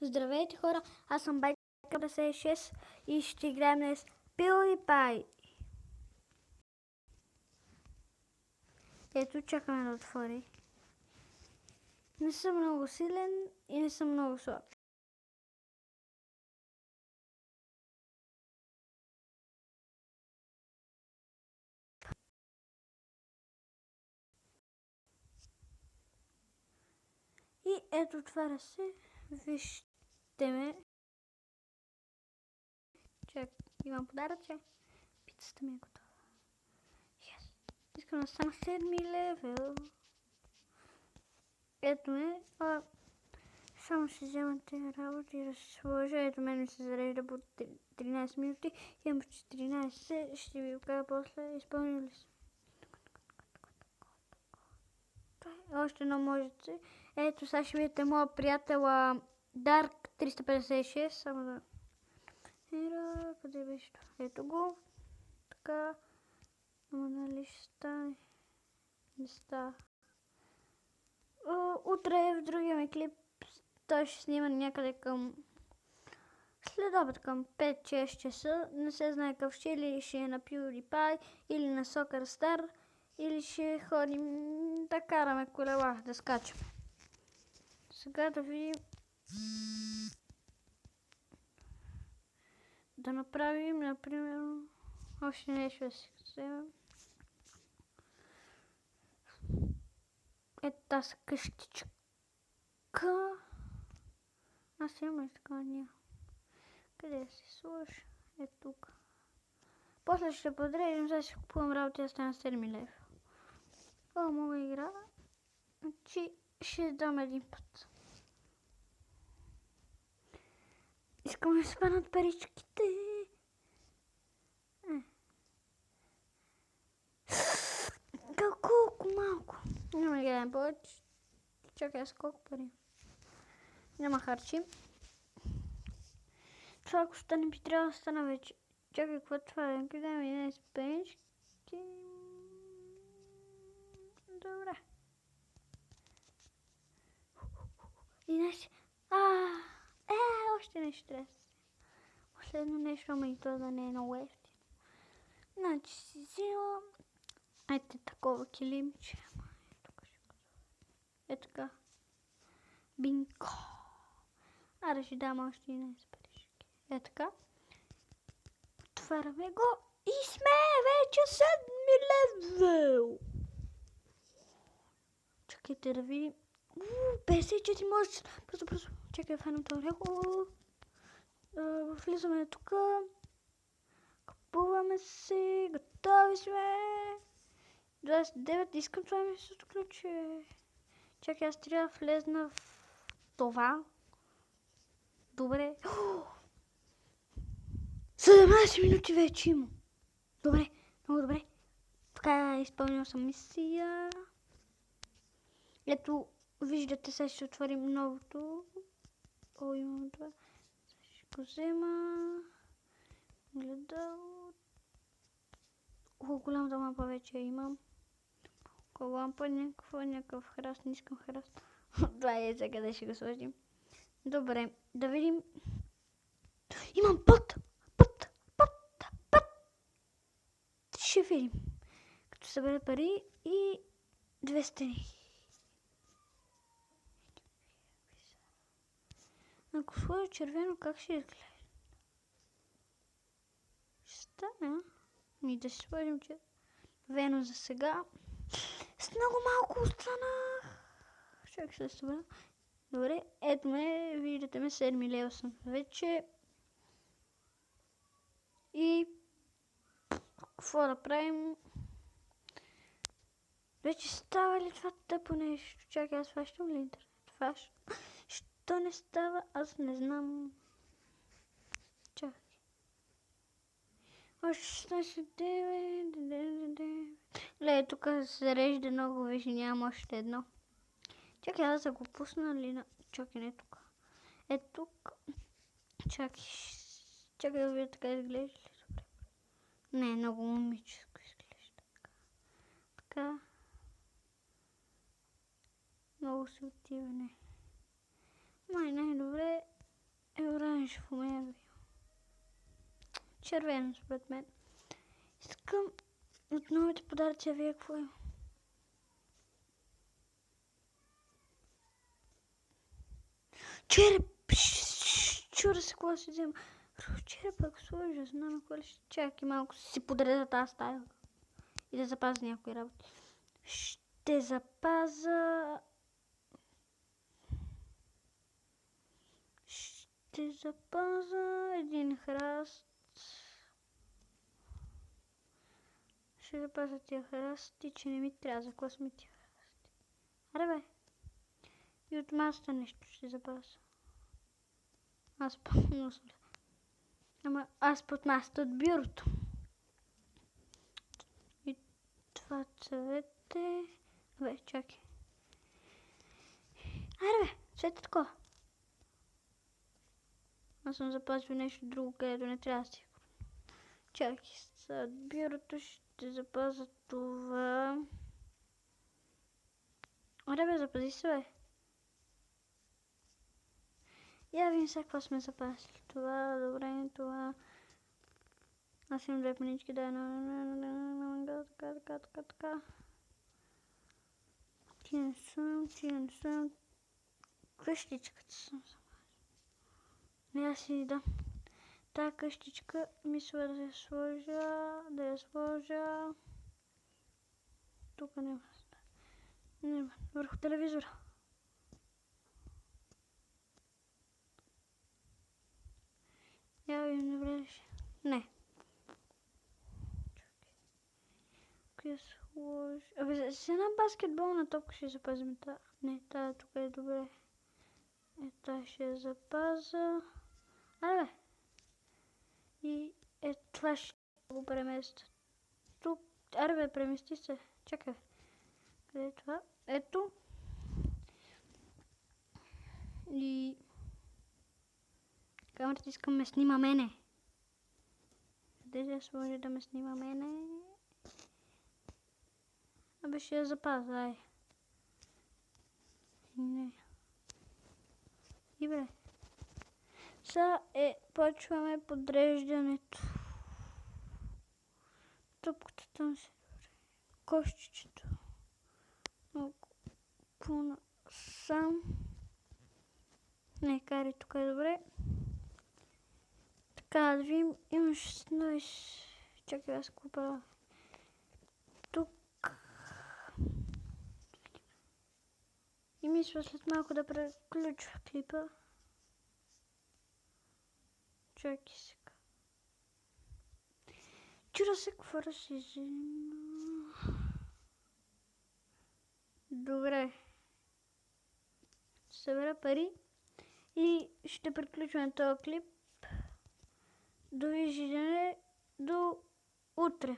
Здравейте хора, аз съм Байка56 и ще играем днес PewDiePie. Ето, чакаме да отвори. Не съм много силен и не съм много слаб. И ето, отваря се. Вижте ме. Чак, имам подаръче. Пицата ми е готова. Yes. Искам да стана 7 левел. Ето ме. Само ще взема тези работи и да се сложа. Ето мен ми се зарежда по 13 минути. Имам 14. Ще ви кажа после. Изпълнили се. Още едно можете. Ето сега ще видите моя приятел Dark 356. Само да... къде беше това? Ето го. Така. Ама нали ще стане? Не става. Утре в другия ми клип той ще снима някъде към следобед към 5-6 часа. Не се знае какъв ще, или ще е на PewDiePie, или на Soccer Star, или ще ходим да караме колела, да скачаме. Сега да видим. Да направим, например, още нещо да си вземем. Ето тази къщичка. Аз имам ли така? Няма. Къде да си сложа? Ето тук. После ще подрежим, сега ще купувам работа да стана 7 лев. Мога да игра. Значи ще дам един път. Искам да спаднат паричките. Колко малко. Няма да гледам повече. Чакай, аз колко пари. Няма харчи. Това ако стане би трябва да стана вече. Чакай, какво това е? Къде ми не спенички? Добре. И нещо. Още нещо трябва да се. Последно нещо, ама и то да не е много ефтино. Значи си взела. Ето такова килимче. Ето така. Бинко. Аре ще дам още една парички. Ето така. Отваряме го и сме вече 7 левел. Чакайте да видим. 54 може. Просто. Чакай, фанам това леко. Влизаме тук. Купуваме се. Готови сме. 29. Искам това ми се отключи. Чакай, аз трябва да влезна в това. Добре. 17 минути вече имам. Добре, много добре. Така изпълнил съм мисия. Ето, виждате, сега ще отворим новото. Имам това. Ще го взема. Гледал. Голямата мапа вече имам. Лампа, някакъв храст, не искам храст. Това е за къде ще го сложим. Добре, да видим. Имам път! Ще видим. Като събера пари и 2 стени. Ако сложа червено, как ще изглежда? Ще стане, да си сложим червено за сега. С много малко останах. Чак се събра. Добре, ето ме, виждате ме, 7 лева съм вече. И какво да правим? Вече става ли това тъпо нещо? Чакай, аз фащам ли интернет? Що не става? Аз не знам. Чакай. Още 16 Ле, тук се зарежда много, виж, нямам още едно. Чакай, аз да го пусна ли на... Чакай, не тук. Ето тук. Чакай да видя така изглежда ли? Добре. Не, много момическо изглежда. Така. Много се отива, не. Май най-добре оранжево ме е. Червено според мен. Искам от новите подаръци, а вие какво има? Череп! Чура се какво си взема. Череп, ако сложа, знам какво ли ще чакай малко си подреда тази стая. И да запазя някои работи. Ще запазя... Ще запазя един храст. Ще запазя тия храсти, че не ми трябва. За какво сме тия храсти? Аре бе. И от масата нещо ще запазя. Аз пълно съм. Ама аз под масата от бюрото. И това цвете... Бе, чакай. Аре бе, цвете такова. Аз съм запазил нещо друго, където не трябва да си. Чакай, сега бюрото ще запазя това. Аре бе, запази се бе. Я видим сега какво сме запазили. Това, добре, това. Аз имам две панички, да, така. Тия не съм. Къщичката съм запазил. Не, аз си дам. Тая къщичка мисля да я сложа. Тук няма. Не, върху телевизора. Я видим, добре ли ще? Не. Чакай. Сложи. Абе, с една баскетболна топка ще запазим тази. Не, тази тук е добре. Тази ще я запазя. Абе. И това ще го преместя. Тук. Аре бе, премести се. Чакай. Къде е това? Ето. И... Камерата искам ме снима мене. Къде да сложи да ме снима мене? Абе ще я запазя, ай. Не. И бре. Сега почваме подреждането. Топката там си добре. Кошчичето. Малко по-насам. Не, кари тук е добре. Така, да видим, имаш 16. Чакай, аз какво правя. Тук. И мисля след малко да преключва клипа. Чакай сега. Чудя се какво да си взема. Добре. Събера пари и ще приключваме този клип. Довиждане до утре.